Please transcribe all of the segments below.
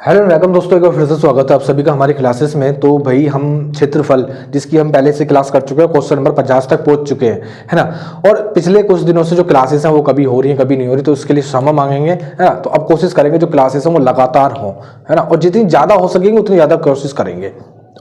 Hello welcome दोस्तों, एक बार फिर से स्वागत है आप सभी का हमारी क्लासेस में। तो भाई हम क्षेत्रफल जिसकी हम पहले से क्लास कर चुके हैं, क्वेश्चन नंबर 50 तक पहुंच चुके हैं, है ना। और पिछले कुछ दिनों से जो क्लासेस हैं वो कभी हो रही हैं कभी नहीं हो रही, तो उसके लिए क्षमा मांगेंगे, है ना। तो अब कोशिश करेंगे जो क्लासेस हैं वो लगातार हों, है ना, और जितनी ज़्यादा हो सकेंगे उतनी ज़्यादा कोशिश करेंगे।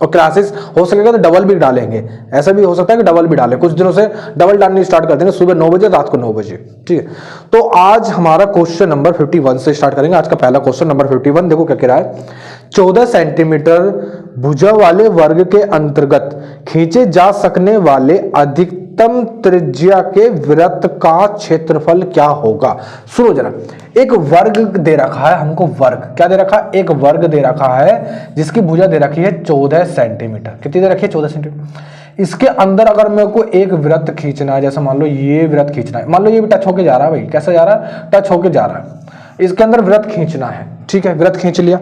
और क्लासेस हो सकेगा तो डबल भी डालेंगे, ऐसा भी हो सकता है कि डबल भी डालें। कुछ दिनों से डबल डालनी स्टार्ट कर देंगे, सुबह 9 बजे रात को 9 बजे, ठीक है। तो आज हमारा क्वेश्चन नंबर 51 से स्टार्ट करेंगे। आज का पहला क्वेश्चन नंबर 51 देखो क्या कह रहा है। 14 सेंटीमीटर भुजा वाले वर्ग के अंतर्गत खींचे जा सकने वाले अधिकतम त्रिज्या के वृत्त का क्षेत्रफल क्या होगा। सुनो जरा, एक वर्ग दे रखा है हमको, वर्ग क्या दे रखा है, एक वर्ग दे रखा है जिसकी भुजा दे रखी है 14 सेंटीमीटर। कितनी दे रखी है, 14 सेंटीमीटर। इसके अंदर अगर मेरे को एक वृत्त खींचना है, जैसे मान लो ये वृत्त खींचना है, मान लो ये भी टच होके जा रहा है, भाई कैसे जा रहा है, टच होके जा रहा है, इसके अंदर वृत्त खींचना है, ठीक है, वृत्त खींच लिया।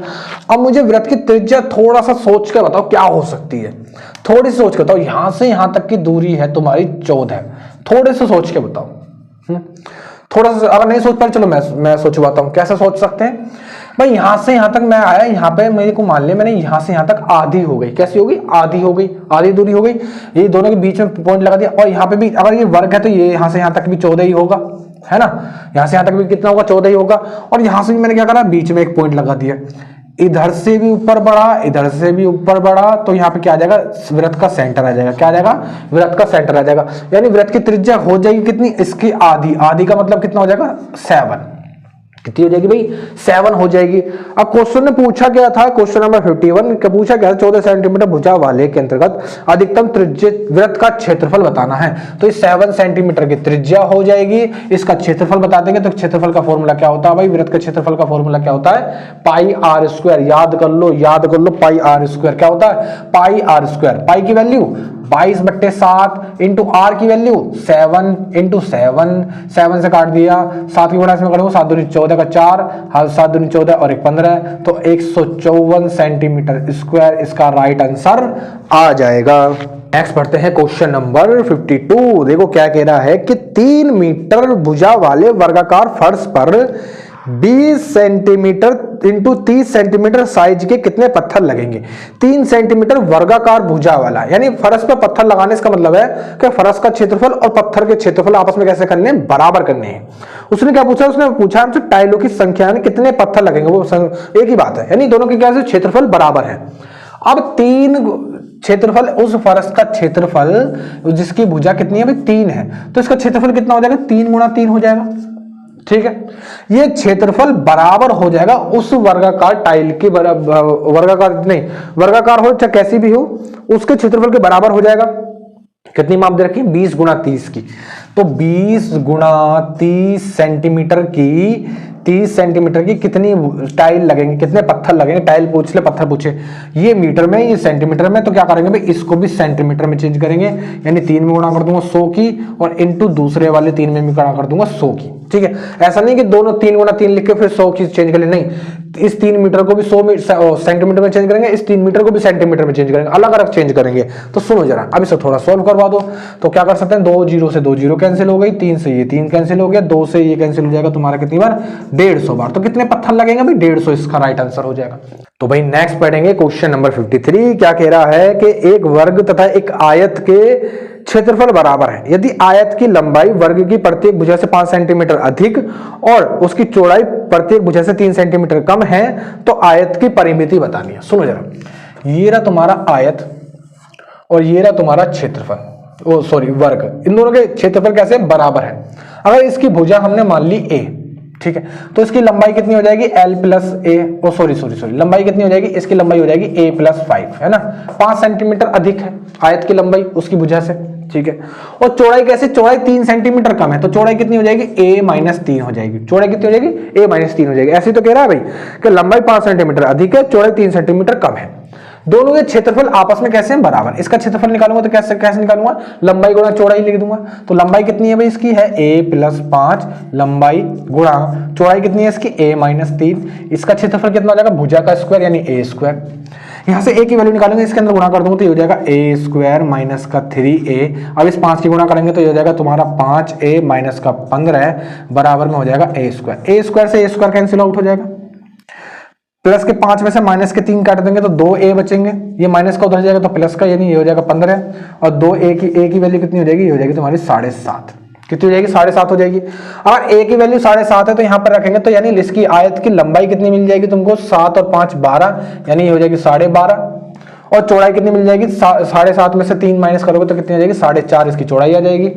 अब मुझे वृत्त की त्रिज्या थोड़ा सा सोच के बताओ क्या हो सकती है, थोड़ी सी सोच के बताओ। यहां से यहां तक की दूरी है तुम्हारी 14, थोड़े से सोच के बताओ। थोड़ा सा, अगर नहीं सोच पाए चलो मैं सोचवाता हूं। कैसे सोच सकते हैं भाई, यहां से यहां तक मैं आया, यहां पे मेरे को मान लिया मैंने यहां से यहां तक आधी हो गई। कैसी होगी, आधी हो गई, आधी दूरी हो गई। ये दोनों के बीच में पॉइंट लगा दिया, और यहां पे भी अगर ये वर्ग है तो ये यहां से यहां तक भी 14 ही होगा, है ना। यहां से यहां तक भी कितना होगा, 14 ही होगा। और यहां से भी मैंने क्या करा, बीच में एक पॉइंट लगा दिया। इधर से भी ऊपर बढ़ा, इधर से भी ऊपर बढ़ा, तो यहाँ पे क्या आ जाएगा, वृत्त का सेंटर आ जाएगा। क्या आ जाएगा, वृत्त का सेंटर आ जाएगा। यानी वृत्त की त्रिज्या हो जाएगी कितनी, इसकी आधी। आधी का मतलब कितना हो जाएगा, 7। कितनी हो जाएगी भाई, 7 हो जाएगी। अब क्वेश्चन ने पूछा क्या था, क्वेश्चन नंबर 51 का पूछा क्या था, 14 सेंटीमीटर भुजा वाले के अंतर्गत अधिकतम त्रिज्या वृत्त का क्षेत्रफल बताना है। तो इस 7 सेंटीमीटर की त्रिज्या हो जाएगी, इसका क्षेत्रफल बता देंगे। तो क्षेत्रफल का फॉर्मूला क्या होता है भाई, वृत्त के क्षेत्रफल का फॉर्मूला क्या होता है, पाई आर स्क्वायर। याद कर लो, पाई आर स्क्वायर क्या होता है, पाई आर स्क्वायर। पाई की वैल्यू 22/7 इंटू आर की वैल्यू 7 इंटू 7 से काट दिया, 7 की गुणा इसमें करूंगा, 7 दूनी 14 का 4, 7 दूनी 14 और 1 15, तो 154 सेंटीमीटर स्क्वायर इसका राइट आंसर आ जाएगा। नेक्स्ट पढ़ते हैं क्वेश्चन नंबर 52। देखो क्या कह रहा है कि 3 मीटर भुजा वाले वर्गाकार फर्श पर 20 सेंटीमीटर इंटू 30 सेंटीमीटर साइज के कितने पत्थर लगेंगे। 3 सेंटीमीटर वर्गाकार भुजा वाला, यानी फर्श पर पत्थर लगाने का मतलब है कि फर्श का क्षेत्रफल और पत्थर के क्षेत्रफल आपस में कैसे करने हैं, बराबर करने हैं। उसने क्या पूछा, उसने पूछा हमसे टाइलों की संख्या कितने पत्थर लगेंगे, वो एक ही बात है, यानी दोनों के क्या से क्षेत्रफल बराबर है। अब 3 क्षेत्रफल, उस फर्श का क्षेत्रफल जिसकी भुजा कितनी है भाई, 3 है, तो इसका क्षेत्रफल कितना हो जाएगा, 3 गुणा 3 हो जाएगा, ठीक है। ये क्षेत्रफल बराबर हो जाएगा उस वर्गाकार टाइल के वर्गाकार हो चाहे कैसी भी हो, उसके क्षेत्रफल के बराबर हो जाएगा। कितनी माप दे रखी है, 20 गुणा 30 की। तो 20 गुणा 30 सेंटीमीटर की 30 सेंटीमीटर की कितनी टाइल लगेंगे, कितने पत्थर लगेंगे। टाइल पूछ ले, पत्थर पूछे, ये मीटर में ये सेंटीमीटर में, तो क्या करेंगे भाई, इसको भी सेंटीमीटर में चेंज करेंगे, यानी 3 में गुणा कर दूंगा 100 की, और इंटू दूसरे वाले 3 में भी गुणा कर दूंगा 100 की, ठीक है। ऐसा नहीं कि दोनों 3 गुणा 3 लिख के फिर 100 की चेंज कर ले, नहीं, इस 3 मीटर को भी 100 सेंटीमीटर में चेंज करेंगे, इस 3 मीटर को भी सेंटीमीटर में चेंज करेंगे, अलग अलग चेंज करेंगे। तो सुनो जरा, अब इसे थोड़ा सॉल्व करवा दो। तो क्या कर सकते हैं, 2 जीरो से 2 जीरो कैंसिल हो गई, 3 से ये 3 कैंसिल हो गया, 2 से ये कैंसिल हो जाएगा तुम्हारा कितनी बार, 150 बार। तो कितने पत्थर लगेंगे भाई, 150, इसका राइट आंसर हो जाएगा। तो भाई नेक्स्ट पढ़ेंगे क्वेश्चन नंबर 53। क्या कह रहा है कि एक वर्ग तथा एक आयत के क्षेत्रफल बराबर है यदि आयत की लंबाई वर्ग की प्रत्येक भुजा से 5 सेंटीमीटर अधिक और उसकी चौड़ाई प्रत्येक भुजा से 3 सेंटीमीटर कम है, तो आयत की परिमिति बतानी है। सुनो जरा, ये रहा तुम्हारा आयत और ये रहा तुम्हारा क्षेत्रफल, वर्ग। इन दोनों के क्षेत्रफल कैसे बराबर है। अगर इसकी भुजा हमने मान ली a, ठीक है, तो इसकी लंबाई कितनी हो जाएगी, l प्लस ए, लंबाई कितनी हो जाएगी, इसकी लंबाई हो जाएगी a प्लस 5, है ना। 5 सेंटीमीटर अधिक है आयत की लंबाई उसकी भुजा से, ठीक है। और चौड़ाई कैसे, चौड़ाई 3 सेंटीमीटर कम है, तो चौड़ाई कितनी हो जाएगी, a माइनस 3 हो जाएगी। चौड़ाई कितनी हो जाएगी, a माइनस 3 हो जाएगी। ऐसे तो कह रहा है भाई कि लंबाई 5 सेंटीमीटर अधिक है, चौड़ाई 3 सेंटीमीटर कम है। दोनों के क्षेत्रफल आपस में कैसे हैं, बराबर। इसका क्षेत्रफल निकालूंगा तो कैसे निकालूंगा, लंबाई गुणा चौड़ाई लिख दूंगा। तो लंबाई कितनी है भाई इसकी, है a प्लस 5, लंबाई गुणा चौड़ाई कितनी है इसकी, a माइनस 3। इसका क्षेत्रफल कितना हो जाएगा, भुजा का स्क्वायर यानी a स्क्वायर। यहां से a की वैल्यू निकालेंगे, इसके अंदर गुणा कर दूंगा तो ये हो जाएगा a स्क्वायर माइनस का 3a। अब इस 5 की गुणा करेंगे तो ये हो जाएगा तुम्हारा 5a माइनस का 15 बराबर में हो जाएगा a स्क्वायर। a स्क्वायर से a स्क्वायर कैंसिल आउट हो जाएगा, प्लस के 5 में से माइनस के 3 काट देंगे तो 2a बचेंगे, ये माइनस का उधर जाएगा तो प्लस का, यानी ये हो जाएगा 15 और 2a की वैल्यू कितनी हो जाएगी, ये हो जाएगी तुम्हारी 7.5। कितनी हो जाएगी, 7.5 हो जाएगी। अगर a की वैल्यू 7.5 है तो यहाँ पर रखेंगे तो यानी इसकी आयत की लंबाई कितनी मिल जाएगी तुमको, 7 और 5 12, यानी ये हो जाएगी 12.5। और चौड़ाई कितनी मिल जाएगी, 7.5 में से 3 माइनस करोगे तो कितनी आ जाएगी, 4.5 इसकी चौड़ाई आ जाएगी।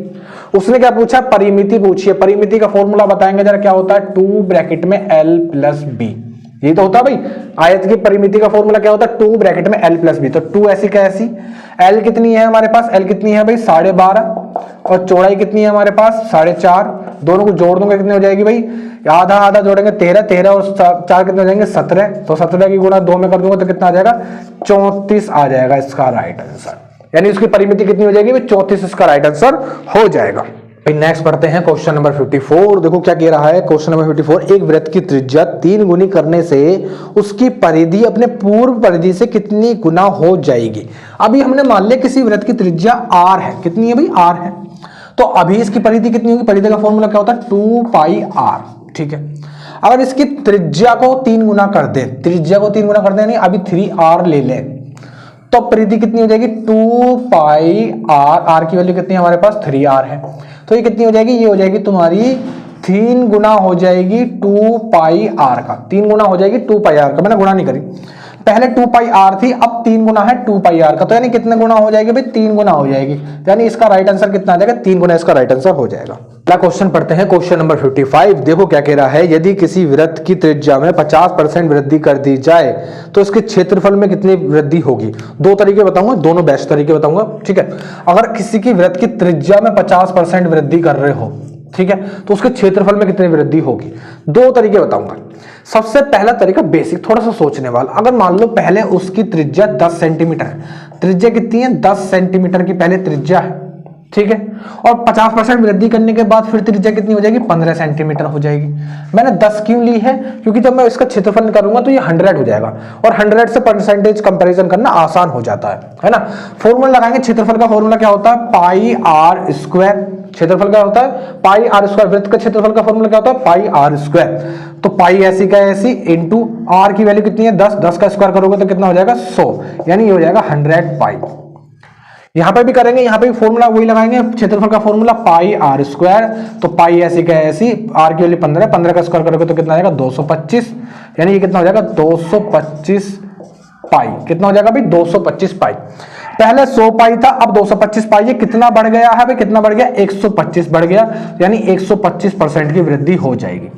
उसने क्या पूछा, परिमिति पूछी है। परिमिति का फॉर्मूला बताएंगे जरा क्या होता है, 2 ब्रैकेट में l प्लस b, यही तो होता है भाई। आयत की परिमिति का फॉर्मूला क्या होता है, 2 ब्रैकेट में l प्लस बी। तो 2 ऐसी का ऐसी, l कितनी है हमारे पास, l कितनी है भाई 12.5 और चौड़ाई कितनी है हमारे पास 4.5। दोनों को जोड़ दूंगा कितनी हो जाएगी भाई, आधा आधा जोड़ेंगे 13 और 4 कितने हो जाएंगे 17। तो 17 की गुणा 2 में कर दूंगा तो कितना आ जाएगा, 34 आ जाएगा इसका राइट आंसर। यानी उसकी परिमिति कितनी हो जाएगी, 34 इसका राइट आंसर हो जाएगा। नेक्स्ट पढ़ते हैं क्वेश्चन नंबर 54। देखो क्या कह रहा है क्वेश्चन नंबर 54, एक वृत्त की त्रिज्या 3 गुनी करने से उसकी परिधि अपने पूर्व परिधि से कितनी गुना हो जाएगी। अभी हमने मान लिया किसी वृत्त की त्रिज्या r है, कितनी है भाई r है, तो अभी इसकी परिधि कितनी होगी, परिधि का फॉर्मूला क्या होता है 2πr, ठीक है। अगर इसकी त्रिज्या को 3 गुना कर दे, त्रिज्या को 3 गुना कर दे नहीं, अभी 3r ले ले तो परिधि कितनी हो जाएगी 2πr, r की वैल्यू कितनी है हमारे पास 3r है, तो ये कितनी हो जाएगी, ये हो जाएगी तुम्हारी 3 गुना हो जाएगी 2πr का, 3 गुना हो जाएगी 2πr का, मैंने गुणा नहीं करी, पहले 2πr थी अब 3 गुना है 2πr का, तो यानी कितने गुना हो जाएगी भाई 3 गुना हो जाएगी, यानी इसका राइट आंसर कितना आ जाएगा 3 गुना इसका राइट आंसर हो जाएगा। अगला क्वेश्चन पढ़ते हैं क्वेश्चन नंबर 55। देखो क्या कह रहा है, यदि किसी वृत्त की त्रिज्या में 50% वृद्धि कर दी जाए तो इसके क्षेत्रफल में कितनी वृद्धि होगी। दो तरीके बताऊंगा, दोनों बेस्ट तरीके बताऊंगा, ठीक है। अगर किसी की वृत्त की त्रिज्या में 50% वृद्धि कर रहे हो, ठीक है, तो उसके क्षेत्रफल में कितनी वृद्धि होगी। दो तरीके बताऊंगा। सबसे पहला तरीका बेसिक, थोड़ा सा सोचने वाला, अगर मान लो पहले उसकी त्रिज्या 10 सेंटीमीटर है, त्रिज्या कितनी है 10 सेंटीमीटर की पहले त्रिज्या है, ठीक है, और 50% वृद्धि करने के बाद फिर त्रिज्या कितनी हो जाएगी 15 सेंटीमीटर हो जाएगी। मैंने 10 क्यों ली है, क्योंकि जब मैं इसका क्षेत्रफल करूंगा तो ये 100 हो जाएगा और 100 से परसेंटेज कंपैरिजन करना आसान हो जाता है ना। फॉर्मूला लगाएंगे, क्षेत्रफल का फॉर्मूला क्या होता है पाई आर स्क्वायर, क्षेत्रफल क्या होता है पाई आर स्क्वायर, वृत्त का क्षेत्रफल का फॉर्मूला क्या होता है पाई आर स्क्वायर। तो पाई ऐसी का ऐसी इंटू आर की वैल्यू कितनी है 10, 10 का स्क्वायर करोगे तो कितना हो जाएगा 100, यानी ये हो जाएगा 100 पाई। यहां पे भी करेंगे, यहां पे भी फॉर्मूला वही लगाएंगे, क्षेत्रफल का फॉर्मूला पाई आर स्क्वायर, तो पाई ऐसी का ऐसी, आर की वैल्यू 15, 15 का स्क्वायर करोगे तो कितना आ जाएगा 225, यानी ये कितना हो जाएगा 225 पाई। कितना हो जाएगा भाई 225 पाई। पहले 100 पाई था, अब 225 पाई है, कितना बढ़ गया है भाई, कितना बढ़ गया 125 बढ़ गया, यानी 125% की वृद्धि हो जाएगी।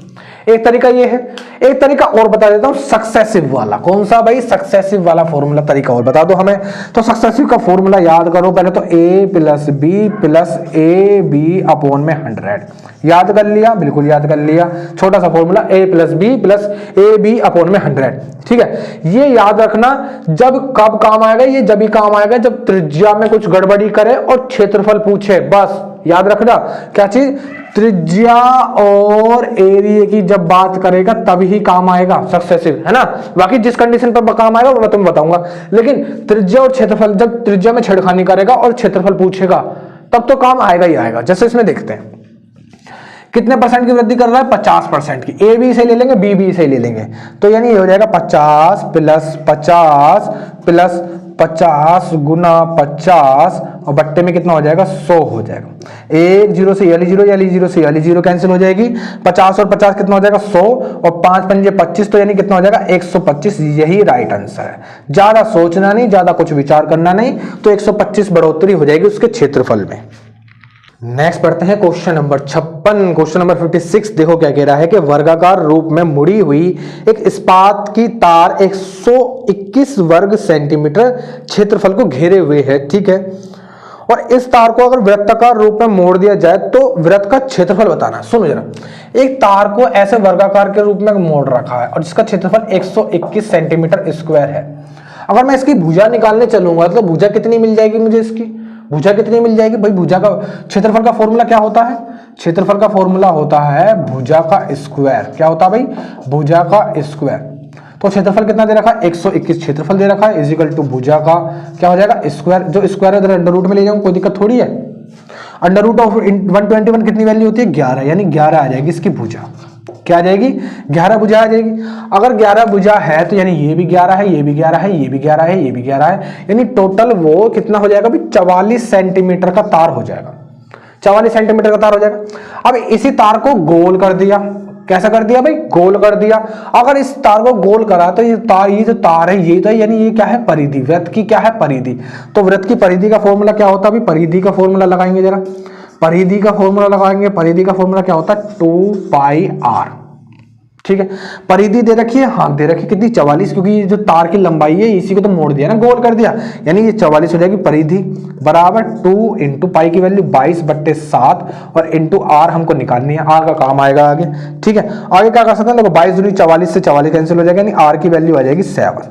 एक तरीका ये है, एक तरीका और बता देता हूं सक्सेसिव वाला। कौन सा भाई, सक्सेसिव वाला फॉर्मूला तरीका और बता दो हमें। तो सक्सेसिव का फॉर्मूला याद करो पहले तो a plus B plus A B upon में 100, याद कर लिया, बिल्कुल याद कर लिया, छोटा सा formula a plus B plus A B upon में 100, ठीक है। ये याद रखना, जब कब काम आएगा, ये जब ही काम आएगा जब त्रिज्या में कुछ गड़बड़ी करे और क्षेत्रफल पूछे, बस याद रखना क्या चीज, त्रिज्या और एरिया की जब बात करेगा तभी ही काम आएगा सक्सेसिव, है ना। बाकी जिस कंडीशन पर काम आएगा वो मैं तुम्हें बताऊंगा, लेकिन त्रिज्या और क्षेत्रफल, जब त्रिज्या में छेड़खानी करेगा और क्षेत्रफल पूछेगा तब तो काम आएगा ही आएगा। जैसे इसमें देखते हैं कितने परसेंट की वृद्धि कर रहा है 50% की, ए बी से ले लेंगे बी बी से ले लेंगे, तो यानी ये हो जाएगा 50 प्लस 50 प्लस 50 गुना 50 और बट्टे में कितना हो जाएगा 100 हो जाएगा। एक जीरो से याली जीरो, याली जीरो से याली जीरो कैंसिल हो जाएगी, 50 और 50 कितना हो जाएगा 100 और 5 पंजे 25, तो यानी कितना हो जाएगा 125। यही राइट आंसर है, ज्यादा सोचना नहीं, ज्यादा कुछ विचार करना नहीं, तो 125 बढ़ोतरी हो जाएगी उसके क्षेत्रफल में। नेक्स्ट पढ़ते हैं क्वेश्चन नंबर 56। क्वेश्चन नंबर 56 देखो क्या कह रहा है कि वर्गाकार रूप में मुड़ी हुई एक इस्पात की तार 121 वर्ग सेंटीमीटर क्षेत्रफल को घेरे हुए है, ठीक है, और इस तार को अगर वृत्ताकार रूप में मोड़ दिया जाए तो वृत्त का क्षेत्रफल बताना। सुनो जरा, एक तार को ऐसे वर्गाकार के रूप में मोड़ रखा है और जिसका क्षेत्रफल 121 सेंटीमीटर स्क्वायर है। अगर मैं इसकी भुजा निकालने चलूंगा तो भुजा कितनी मिल जाएगी मुझे, इसकी भुजा कितनी मिल जाएगी भाई। भुजा का क्षेत्रफल का फॉर्मूला क्या होता है, क्षेत्रफल का फॉर्मूला होता है भुजा का स्क्वायर। क्या होता है भाई, भुजा का स्क्वायर। तो क्षेत्रफल कितना दे रखा है 121 क्षेत्रफल दे रखा है, इजिकल टू भुजा का क्या हो जाएगा स्क्वायर, जो स्क्वायर है उधर अंडर रूट में ले जाऊंगा, कोई दिक्कत थोड़ी है। अंडर रूट ऑफ 121 कितनी वैल्यू होती है 11, यानी 11 आ जाएगी इसकी भुजा। क्या आ जाएगी? 11 भुजा आ जाएगी। अगर 11 भुजा है तो यानी ये भी 11 है, ये भी 11 है, ये भी 11 है, ये भी 11 है, यानी टोटल वो कितना हो जाएगा भाई? 44 सेंटीमीटर का तार हो जाएगा। 44 सेंटीमीटर का तार हो जाएगा। अब इसी तार को गोल कर दिया। कैसा कर दिया भाई? गोल कर दिया। अगर इस तार को गोल करा तो ये जो तार है ये तो यानी ये क्या है? परिधि। वृत्त की क्या है? परिधि। तो वृत्त की परिधि का फॉर्मूला क्या होता है भाई? परिधि का फॉर्मूला लगाएंगे जरा। परिधि का फॉर्मूला लगाएंगे। परिधि का फॉर्मूला क्या होता है? 2πr। ठीक है, परिधि दे रखी है, हाँ दे रखी, कितनी? 44, क्योंकि ये जो तार की लंबाई है इसी को तो मोड़ दिया ना, गोल कर दिया, यानी ये 44 हो जाएगी परिधि बराबर 2 इंटू पाई की वैल्यू 22/7 और इंटू आर हमको निकालनी है। आर का काम आएगा आगे। ठीक है, आगे क्या कर सकते हैं? देखो 22 दूनी 44 से 44 कैंसिल हो जाएगा, यानी आर की वैल्यू आ जाएगी 7।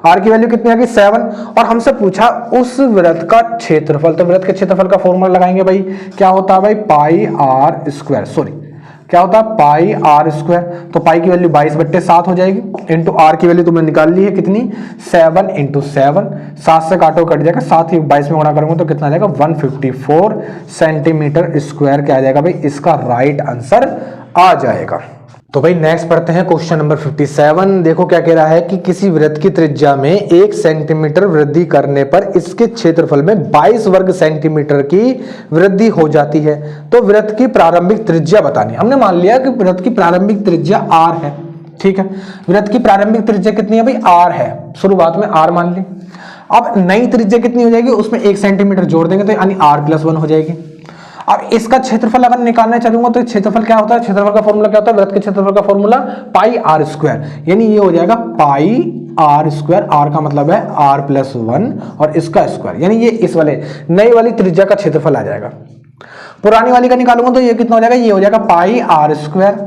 आर की वैल्यू कितनी आ गई? 7। और हमसे पूछा उस वृत्त का क्षेत्रफल, तो वृत्त के क्षेत्रफल का फॉर्मूला लगाएंगे भाई। क्या होता है भाई? पाई आर स्क्वायर, सॉरी क्या होता है? पाई आर स्क्वायर। तो पाई की वैल्यू 22/7 हो जाएगी इंटू आर की वैल्यू तुमने निकाल ली है कितनी? 7 इंटू 7, 7 से काटो कट जाएगा, 7 ही 22 में गुणा करूंगा तो कितना आ जाएगा? 154 सेंटीमीटर स्क्वायर। क्या आ जाएगा भाई? इसका राइट आंसर आ जाएगा। तो भाई नेक्स्ट पढ़ते हैं क्वेश्चन नंबर 57। देखो क्या कह रहा है कि किसी वृत्त की त्रिज्या में 1 सेंटीमीटर वृद्धि करने पर इसके क्षेत्रफल में 22 वर्ग सेंटीमीटर की वृद्धि हो जाती है। तो वृत्त की प्रारंभिक त्रिज्या बतानी। हमने मान लिया कि वृत्त की प्रारंभिक त्रिज्या r है। ठीक है, वृत्त की प्रारंभिक त्रिज्या कितनी है भाई? r है, शुरुआत में r मान ली। अब नई त्रिज्या कितनी हो जाएगी? उसमें 1 सेंटीमीटर जोड़ देंगे तो यानी r+1 हो जाएगी। अब इसका क्षेत्रफल अगर निकालना चलूंगा तो क्षेत्रफल क्या होता है? क्षेत्रफल का फॉर्मूला क्या होता है? वृत्त के क्षेत्रफल का फॉर्मूला पाई आर स्क्वायर, यानी ये हो जाएगा पाई आर स्क्वायर। आर का मतलब है r+1 और इसका स्क्वायर, यानी ये इस वाले नई वाली त्रिज्या का क्षेत्रफल आ जाएगा। पुरानी वाली का निकालूंगा तो ये कितना हो जाएगा? ये हो जाएगा पाई आर स्क्वायर।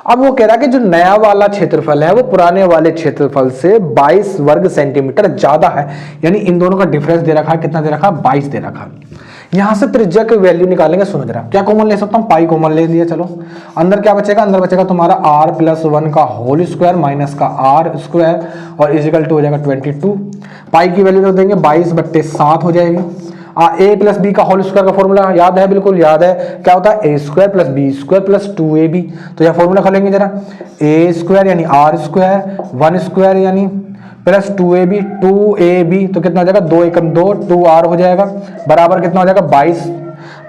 अब वो कह रहा है कि जो नया वाला क्षेत्रफल है वो पुराने वाले क्षेत्रफल से 22 वर्ग सेंटीमीटर ज्यादा है, यानी इन दोनों का डिफरेंस दे रखा है। कितना दे रखा है? 22 दे रखा है। यहां से त्रिज्या की वैल्यू निकालेंगे। सुनो जरा, क्या कॉमन ले सकता हूं? पाई कॉमन ले लिया। चलो अंदर क्या बचेगा? अंदर बचेगा तुम्हारा r+1 का होल स्क्वायर माइनस का r स्क्वायर और इजिकल टू हो जाएगा 22। पाई की वैल्यू रख देंगे 22/7 हो जाएगी। a प्लस बी का होल स्क्वायर का फॉर्मूला याद है? बिल्कुल याद है। क्या होता है? a square plus B square plus 2ab। तो यह फॉर्मूला खोलेंगे जरा। a स्क्वायर यानी r स्क्वायर, 1 स्क्वायर यानी प्लस 2ab, 2ab तो कितना हो जाएगा? 2 एकम 2, 2r हो जाएगा बराबर कितना हो जाएगा? 22।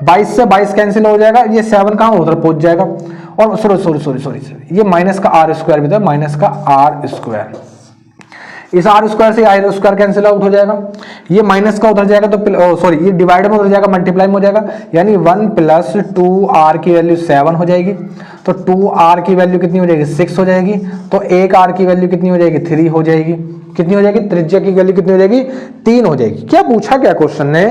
22 से 22 कैंसिल हो जाएगा, ये 7 कहाँ उधर पहुंच जाएगा। और सॉरी ये माइनस का r स्क्वायर भी था, माइनस का r स्क्वायर। इस r स्क्वायर से r स्क्वायर कैंसिल आउट हो जाएगा। ये माइनस का उधर जाएगा तो सॉरी ये डिवाइड में उधर जाएगा, मल्टीप्लाई में हो जाएगा, यानी 1 + 2r की वैल्यू 7 हो जाएगी। तो 2r की वैल्यू कितनी हो जाएगी? 6 हो जाएगी। तो 1r की वैल्यू कितनी हो जाएगी? 3 हो जाएगी। कितनी हो जाएगी? त्रिज्या की वैल्यू कितनी हो जाएगी? 3 हो जाएगी। क्या पूछा? क्या क्वेश्चन ने?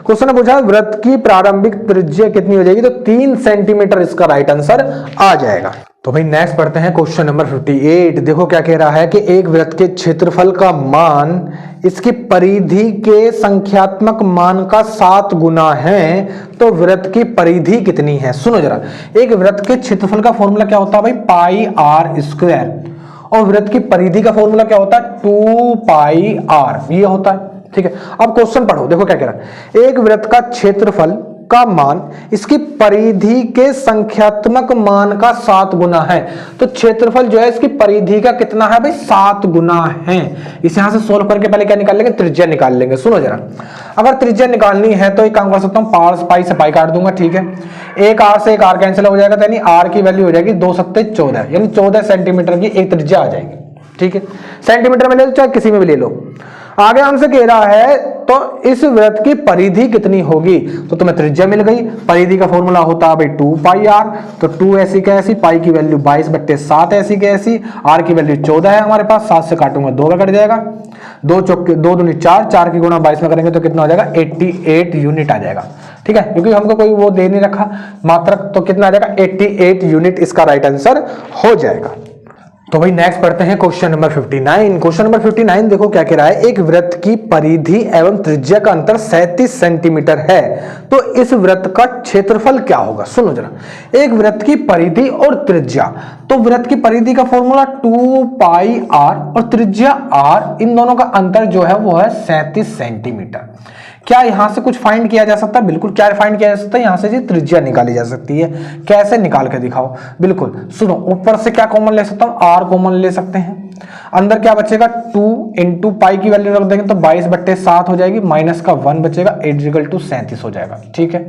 क्वेश्चन ने पूछा वृत्त की प्रारंभिक त्रिज्या कितनी हो जाएगी? तो 3 सेंटीमीटर इसका राइट आंसर आ जाएगा। तो भाई नेक्स्ट पढ़ते हैं क्वेश्चन नंबर 58। देखो क्या कह रहा है कि एक वृत्त के क्षेत्रफल का मान इसकी परिधि के संख्यात्मक मान का 7 गुना है, तो वृत्त की परिधि कितनी है? सुनो जरा, एक वृत्त के क्षेत्रफल का फॉर्मूला क्या होता है भाई? पाई आर स्क्वायर। और वृत्त की परिधि का फॉर्मूला क्या होता है? 2πr, ये होता है। ठीक है, अब क्वेश्चन पढ़ो। देखो क्या कह रहा है, एक वृत्त का क्षेत्रफल का मान इसकी परिधि के संख्यात्मक मान का 7 गुना है। तो क्षेत्रफल जो है इसकी परिधि का कितना है भाई? 7 गुना है। इस यहां से सोल्व करके पहले क्या निकाल लेंगे? त्रिज्या निकाल लेंगे। सुनो जरा, अगर त्रिज्या निकालनी है तो एक काम कर सकता हूं, पाई से पाई काट दूंगा। ठीक है, एक आर से एक आर कैंसिल हो जाएगा, यानी आर की वैल्यू हो जाएगी 2 × 7 = 14, यानी 14 सेंटीमीटर की एक त्रिज्या आ जाएगी। ठीक है, सेंटीमीटर में ले लो चाहे किसी में भी ले लो। आगे हमसे कह रहा है तो इस वृत्त की परिधि कितनी होगी? तो तुम्हें त्रिज्या मिल गई। परिधि का फॉर्मूला होता है भाई 2πr। तो 2 ऐसी के ऐसी, पाई की वैल्यू 22/7 ऐसी के ऐसी, आर की वैल्यू 14 है हमारे पास। 7 से काटूंगा 2 कट जाएगा, 2 चौके 2 दूनी 4, 4 की गुणा 22 में करेंगे तो कितना हो जाएगा? 88 यूनिट आ जाएगा। ठीक है, क्योंकि हमको कोई वो दे नहीं रखा मात्रक, तो कितना आ जाएगा? 88 यूनिट इसका राइट आंसर हो जाएगा। तो भाई नेक्स्ट पढ़ते हैं क्वेश्चन नंबर 59। क्वेश्चन नंबर 59 देखो क्या कह रहा है, एक वृत्त की परिधि एवं त्रिज्या का अंतर 37 सेंटीमीटर है, तो इस वृत्त का क्षेत्रफल क्या होगा? सुनो जरा, एक वृत्त की परिधि और त्रिज्या, तो वृत्त की परिधि का फॉर्मूला 2πr और त्रिज्या r, इन दोनों का अंतर जो है वो है 37 सेंटीमीटर। क्या यहाँ से कुछ फाइंड किया जा सकता है? बिल्कुल, क्या फाइंड किया जा सकता है? यहाँ से जी त्रिज्या निकाली जा सकती है। कैसे? निकाल के दिखाओ। बिल्कुल, सुनो, ऊपर से क्या कॉमन ले सकता हूँ? आर कॉमन ले सकते हैं। अंदर क्या बचेगा? 2 इंटू पाई की वैल्यू रख देंगे तो 22/7 हो जाएगी, माइनस का 1 बचेगा, 8=37 हो जाएगा। ठीक है,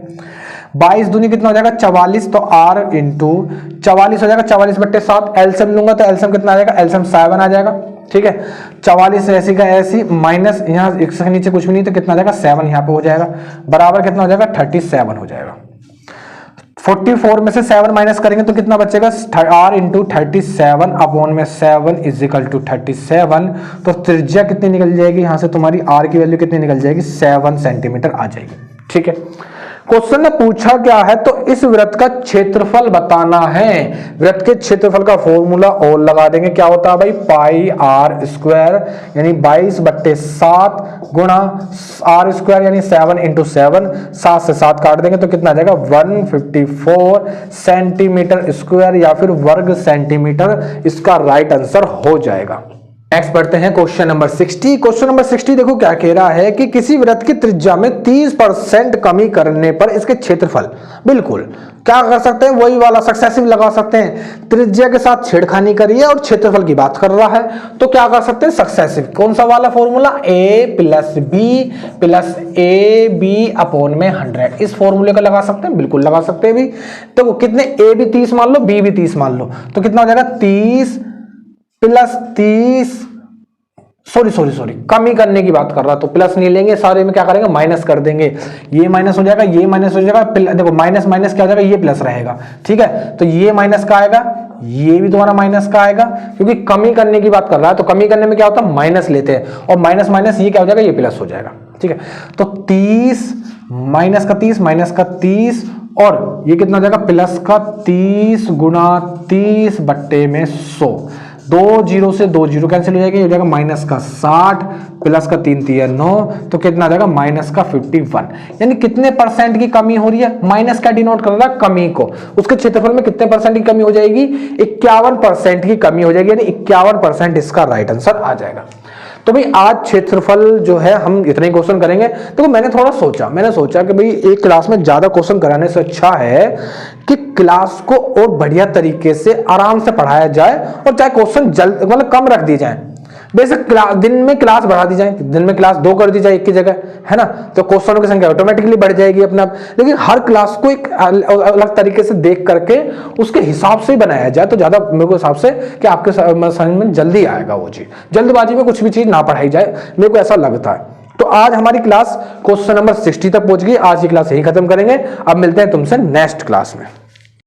22 दूनी कितना हो जाएगा? 44, तो आर इंटू 44 हो जाएगा 44/7। एलसीएम लूंगा तो एलसीएम कितना आ जाएगा? एलसीएम 7 आ जाएगा। ठीक है, 44 ऐसी का ऐसी, माइनस यहाँ एक से नीचे कुछ भी नहीं तो कितना आ जाएगा? 7 यहाँ पे हो जाएगा, बराबर कितना हो जाएगा? 37 हो जाएगा। 44 में से 7 माइनस करेंगे तो कितना बचेगा? r इंटू 37 अपॉन में 7 = 37। तो त्रिज्या कितनी निकल जाएगी यहाँ से? तुम्हारी r की वैल्यू कितनी निकल जाएगी? 7 सेंटीमीटर आ जाएगी। ठीक है, क्वेश्चन ने पूछा क्या है? तो इस वृत्त का क्षेत्रफल बताना है। वृत्त के क्षेत्रफल का फॉर्मूला और लगा देंगे। क्या होता है भाई? पाई आर स्क्वायर यानी 22/7 गुणा आर स्क्वायर यानी 7 × 7। 7 से 7 काट देंगे तो कितना आ जाएगा? 154 सेंटीमीटर स्क्वायर या फिर वर्ग सेंटीमीटर इसका राइट आंसर हो जाएगा। नेक्स्ट पढ़ते हैं क्वेश्चन नंबर 60। क्वेश्चन नंबर 60 देखो क्या कह रहा है कि किसी वृत्त की त्रिज्या में 30% कमी करने पर इसके क्षेत्रफल, बिल्कुल क्या कर सकते हैं? वही वाला सक्सेसिव लगा सकते हैं। त्रिज्या के साथ छेड़खानी करिए और क्षेत्रफल की बात कर रहा है तो क्या कर सकते हैं? सक्सेसिव। कौन सा वाला formula? a + b + ab upon में 100। इस फॉर्मूले का लगा सकते हैं, बिल्कुल लगा सकते हैं भी। तो कितने? a भी 30 मान लो, b भी 30 मान लो, तो कितना हो जाएगा? 30 + 30, सॉरी कमी करने की बात कर रहा, तो प्लस नहीं लेंगे, सारे में क्या करेंगे? माइनस कर देंगे। ये माइनस हो जाएगा, ये माइनस हो जाएगा, देखो माइनस माइनस क्या हो जाएगा? ये प्लस रहेगा। ठीक है, तो ये माइनस का आएगा, ये भी तुम्हारा माइनस का आएगा, क्योंकि कमी करने की बात कर रहा है। तो कमी करने में क्या होता है? माइनस लेते हैं, और माइनस माइनस ये क्या हो जाएगा? ये प्लस हो जाएगा। ठीक है, तो 30 माइनस का 30 माइनस का 30 और ये कितना हो जाएगा? प्लस का 30 गुणा 30/100। 2 0 से 2 0 कैंसिल हो जाएगा, ये हो जाएगा माइनस का 60 प्लस का 3 3 9, तो कितना आ जाएगा? माइनस का 51। यानी कितने परसेंट की कमी हो रही है? माइनस का डिनोट कर रहा है कमी को। उसके क्षेत्रफल में कितने परसेंट की कमी हो जाएगी? 51% की कमी हो जाएगी, यानी 51% इसका राइट आंसर आ जाएगा। तो भाई आज क्षेत्रफल जो है हम इतने ही क्वेश्चन करेंगे। तो मैंने थोड़ा सोचा, कि भाई एक क्लास में ज्यादा क्वेश्चन कराने से अच्छा है कि क्लास को और बढ़िया तरीके से आराम से पढ़ाया जाए और चाहे क्वेश्चन जल्द मतलब कम रख दिए जाए। बेसिक दिन में क्लास बढ़ा दी जाए, दिन में क्लास 2 कर दी जाए एक की जगह, है ना, तो क्वेश्चनों की संख्या ऑटोमेटिकली बढ़ जाएगी अपने आप। लेकिन हर क्लास को एक अलग तरीके से देख करके उसके हिसाब से बनाया जाए तो ज्यादा मेरे को हिसाब से कि आपके समझ में जल्दी आएगा वो चीज। जल्दबाजी में कुछ भी चीज ना पढ़ाई जाए, मेरे को ऐसा लगता है। तो आज हमारी क्लास क्वेश्चन नंबर 60 तक पहुंच गई। आज की क्लास यही खत्म करेंगे। अब मिलते हैं तुमसे नेक्स्ट क्लास में।